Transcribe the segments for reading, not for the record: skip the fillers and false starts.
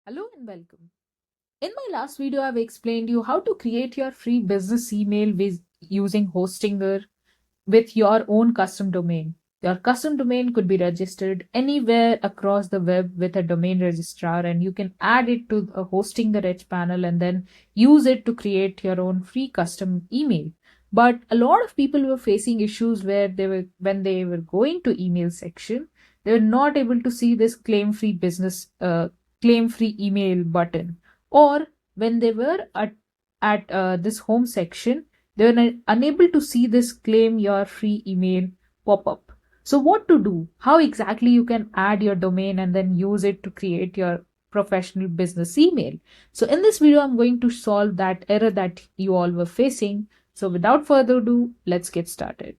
Hello and welcome. In my last video, I've explained you how to create your free business email with using Hostinger with your own custom domain. Your custom domain could be registered anywhere across the web with a domain registrar, and you can add it to a Hostinger Edge panel and then use it to create your own free custom email. But a lot of people were facing issues where when they were going to email section, they were not able to see this claim free email button, or when they were at this home section, they were unable to see this claim your free email pop up. So what to do? How exactly you can add your domain and then use it to create your professional business email? So in this video, I'm going to solve that error that you all were facing. So without further ado, let's get started.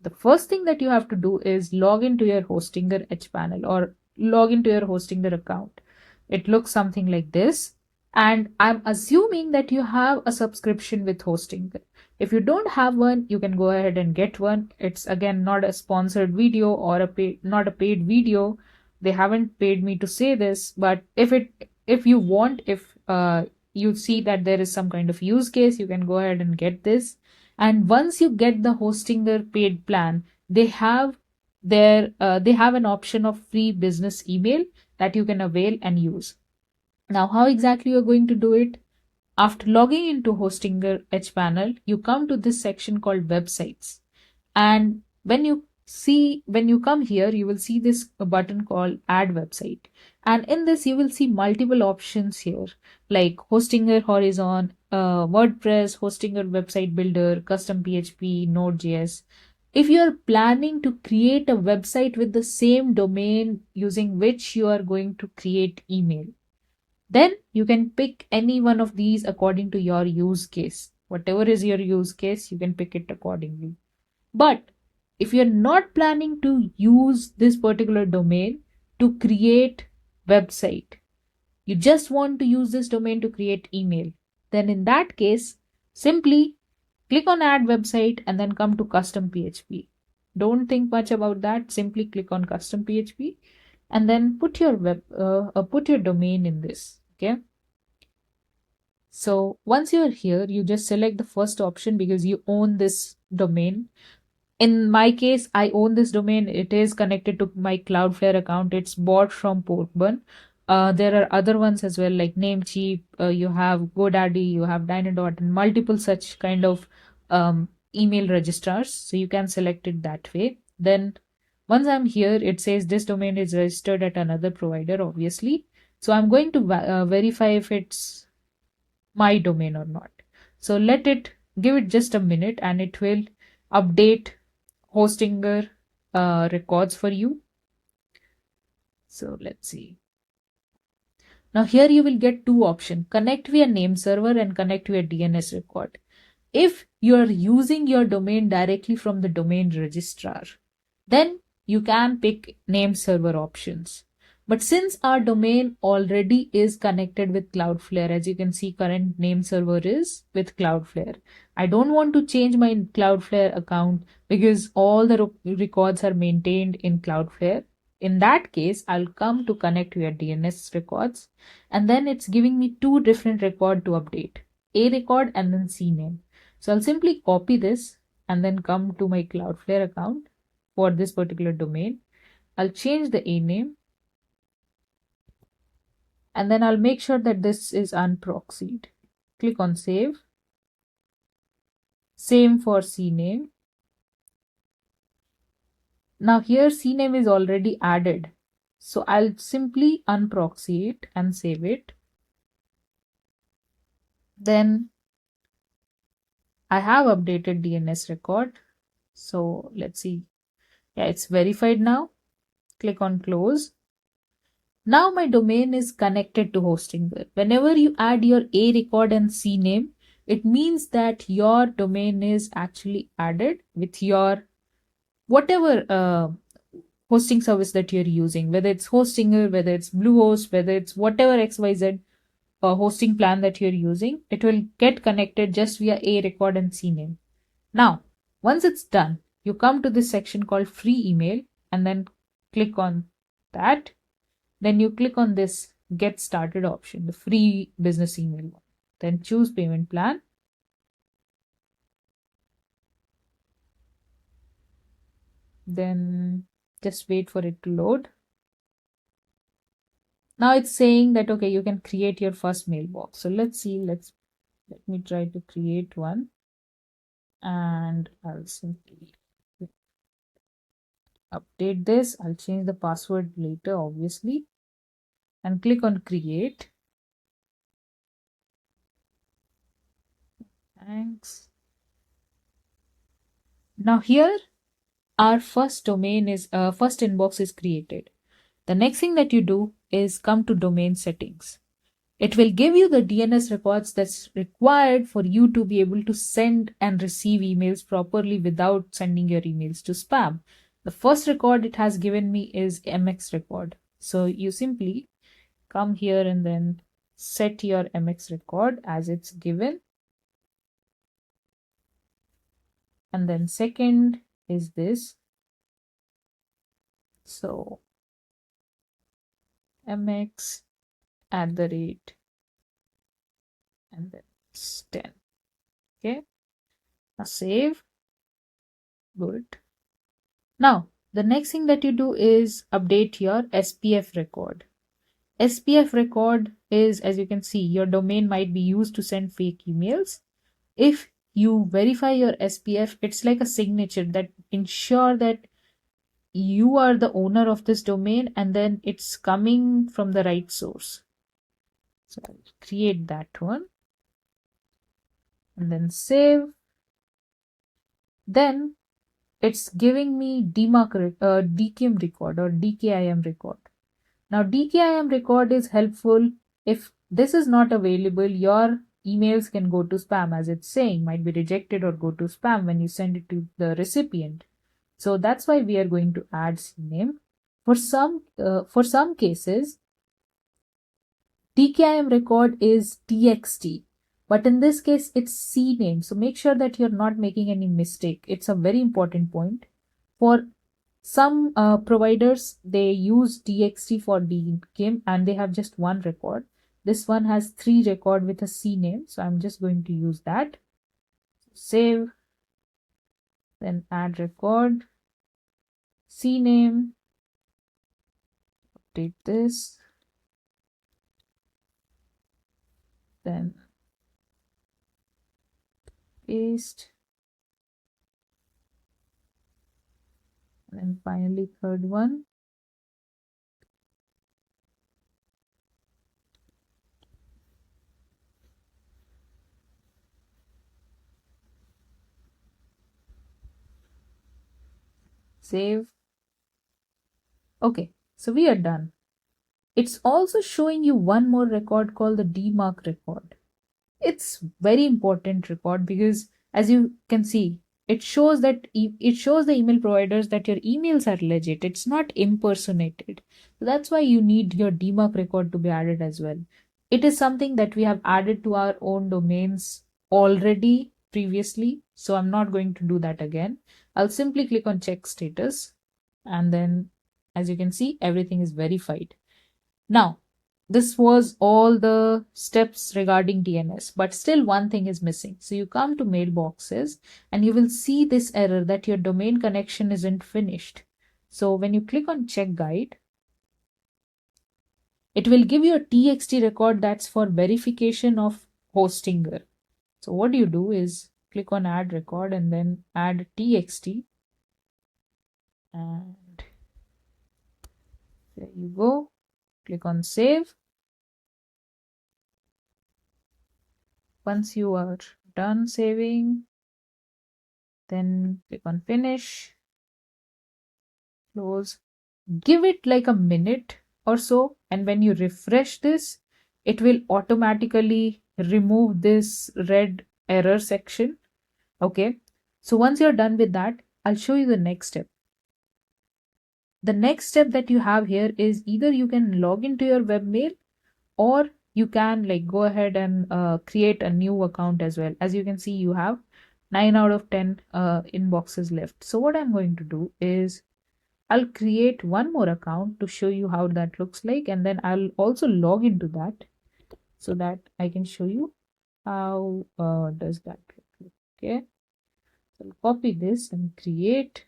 The first thing that you have to do is log into your Hostinger Edge panel or log into your Hostinger account. It looks something like this. And I'm assuming that you have a subscription with Hostinger. If you don't have one, you can go ahead and get one. It's again not a sponsored video or not a paid video. They haven't paid me to say this, but if you want, if you see that there is some kind of use case, you can go ahead and get this. And once you get the Hostinger paid plan, they have an option of free business email that you can avail and use. Now, how exactly you're going to do it? After logging into Hostinger Edge panel, you come to this section called websites. And when you come here, you will see this button called add website. And in this, you will see multiple options here, like Hostinger Horizon, WordPress, Hostinger website builder, custom PHP, Node.js. If you are planning to create a website with the same domain using which you are going to create email, then you can pick any one of these according to your use case. Whatever is your use case, you can pick it accordingly. But if you're not planning to use this particular domain to create website, you just want to use this domain to create email, then in that case, simply click on add website and then come to custom PHP. Don't think much about that. Simply click on custom PHP and then put your domain in this. Okay. So once you're here, you just select the first option because you own this domain. In my case, I own this domain. It is connected to my Cloudflare account. It's bought from Portburn. There are other ones as well, like Namecheap. You have GoDaddy, you have Dynadot, and multiple such kind of email registrars. So you can select it that way. Then once I'm here, it says this domain is registered at another provider, obviously. So I'm going to verify if it's my domain or not. So give it just a minute and it will update Hostinger records for you. So let's see. Now here you will get two options: connect via name server and connect via DNS record. If you are using your domain directly from the domain registrar, then you can pick name server options. But since our domain already is connected with Cloudflare, as you can see, current name server is with Cloudflare. I don't want to change my Cloudflare account because all the records are maintained in Cloudflare. In that case, I'll come to connect via DNS records, and then it's giving me two different records to update, A record and then CNAME. So I'll simply copy this and then come to my Cloudflare account for this particular domain. I'll change the A name and then I'll make sure that this is unproxied. Click on save. Same for CNAME. Now here CNAME is already added. So I'll simply unproxy it and save it. Then I have updated DNS record. So let's see. Yeah, it's verified now. Click on close. Now my domain is connected to Hostinger. Whenever you add your A record and CNAME, it means that your domain is actually added with your whatever hosting service that you're using, whether it's Hostinger, whether it's Bluehost, whether it's whatever XYZ hosting plan that you're using, it will get connected just via A record and CNAME. Now, once it's done, you come to this section called free email and then click on that. Then you click on this get started option, the free business email one. Then choose payment plan. Then just wait for it to load. Now it's saying that, okay, you can create your first mailbox. So let's see, let me try to create one, and I'll simply update this. I'll change the password later, obviously, and click on create. Thanks. Now here our first domain is first inbox is created. The next thing that you do is come to domain settings. It will give you the DNS records that's required for you to be able to send and receive emails properly without sending your emails to spam. The first record it has given me is MX record. So you simply come here and then set your MX record as it's given. And then second is this. So MX at the rate and then it's 10. Okay. Now save. Good. Now, the next thing that you do is update your SPF record. SPF record is, as you can see, your domain might be used to send fake emails. If you verify your SPF, it's like a signature that ensure that you are the owner of this domain and then it's coming from the right source. So I'll create that one and then save. Then it's giving me DKIM record or DKIM record. Now DKIM record is helpful. If this is not available, your emails can go to spam, as it's saying, might be rejected or go to spam when you send it to the recipient. So that's why we are going to add CNAME. For some cases, DKIM record is TXT, but in this case it's CNAME. So make sure that you're not making any mistake. It's a very important point. For some providers, they use TXT for DKIM and they have just one record. This one has 3 record with a CNAME. So I'm just going to use that. Save, then add record, CNAME, update this, then paste, and then finally third one. Save. Okay, so we are done. It's also showing you one more record called the DMARC record. It's very important record because, as you can see, it shows that it shows the email providers that your emails are legit. It's not impersonated. So that's why you need your DMARC record to be added as well. It is something that we have added to our own domains already previously. So I'm not going to do that again. I'll simply click on check status. And then, as you can see, everything is verified. Now, this was all the steps regarding DNS, but still one thing is missing. So you come to mailboxes and you will see this error that your domain connection isn't finished. So when you click on check guide, it will give you a TXT record that's for verification of Hostinger. So what you do is click on add record and then add TXT. And there you go. Click on save. Once you are done saving, then click on finish, close, give it like a minute or so. And when you refresh this, it will automatically remove this red error section. Okay. So once you're done with that, I'll show you the next step. The next step that you have here is either you can log into your webmail or you can go ahead and create a new account as well. As you can see, you have 9 out of 10 inboxes left. So what I'm going to do is I'll create one more account to show you how that looks like, and then I'll also log into that so that I can show you how does that look. Okay, so I'll copy this and create.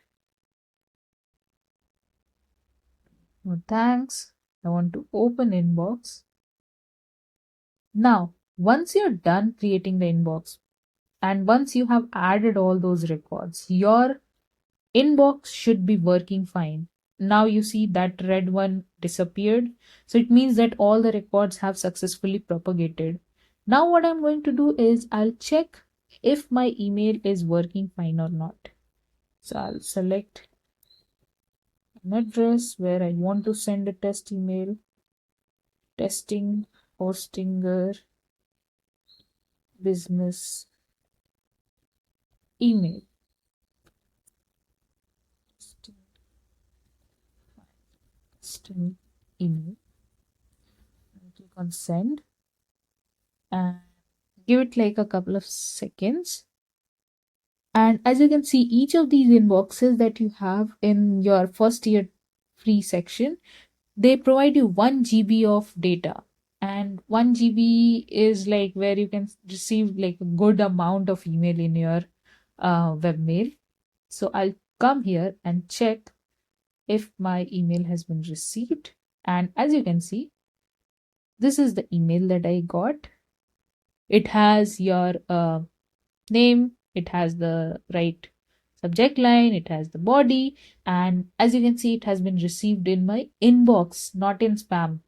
Oh, thanks. I want to open inbox. Now, once you're done creating the inbox, and once you have added all those records, your inbox should be working fine. Now you see that red one disappeared. So it means that all the records have successfully propagated. Now what I'm going to do is I'll check if my email is working fine or not. So I'll select an address where I want to send a test email. Testing Hostinger business email. Custom email. Click on send and give it like a couple of seconds. And as you can see, each of these inboxes that you have in your first year free section, they provide you 1 GB of data. And 1 GB is like where you can receive like a good amount of email in your webmail. So I'll come here and check if my email has been received. And as you can see, this is the email that I got. It has your name, it has the right subject line, it has the body, and as you can see, it has been received in my inbox, not in spam.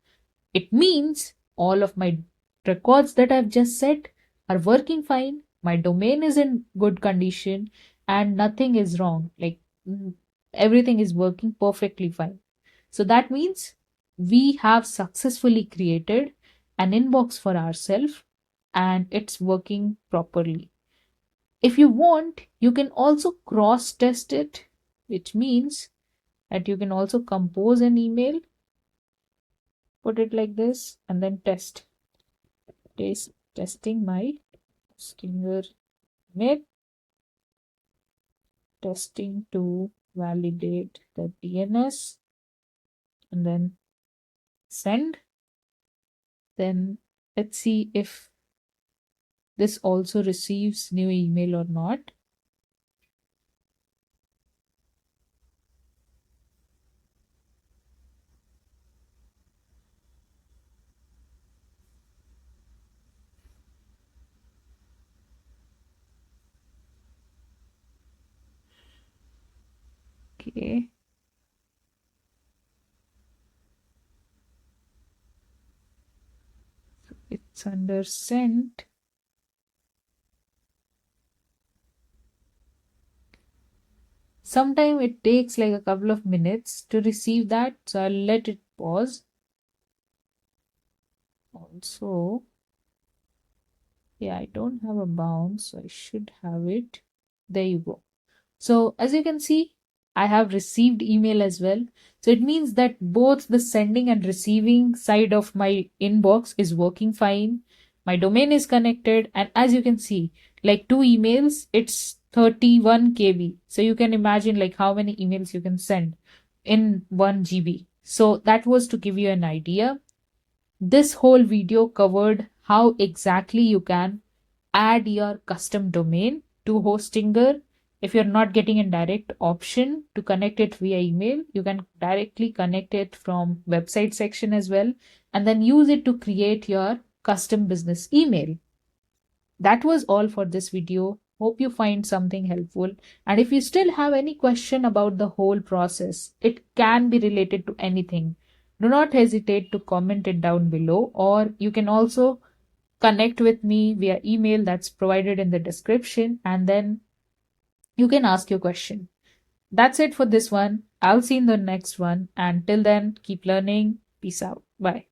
It means all of my records that I've just set are working fine, my domain is in good condition, and nothing is wrong. Like everything is working perfectly fine. So that means we have successfully created an inbox for ourselves and it's working properly. If you want, you can also cross test it, which means that you can also compose an email, put it like this, and then testing my Stinger mail, testing to validate the DNS, and then send. Then let's see if this also receives new email or not. Okay. So it's under sent. Sometimes it takes like a couple of minutes to receive that, so I'll let it pause. Also, yeah, I don't have a bounce, so I should have it. There you go. So as you can see, I have received email as well. So it means that both the sending and receiving side of my inbox is working fine. My domain is connected. And as you can see, like 2 emails, it's 31 KB. So you can imagine like how many emails you can send in 1 GB. So that was to give you an idea. This whole video covered how exactly you can add your custom domain to Hostinger. If you're not getting a direct option to connect it via email, you can directly connect it from website section as well, and then use it to create your custom business email. That was all for this video. Hope you find something helpful. And if you still have any question about the whole process, it can be related to anything. Do not hesitate to comment it down below, or you can also connect with me via email that's provided in the description, and then you can ask your question. That's it for this one. I'll see you in the next one. And till then, keep learning. Peace out. Bye.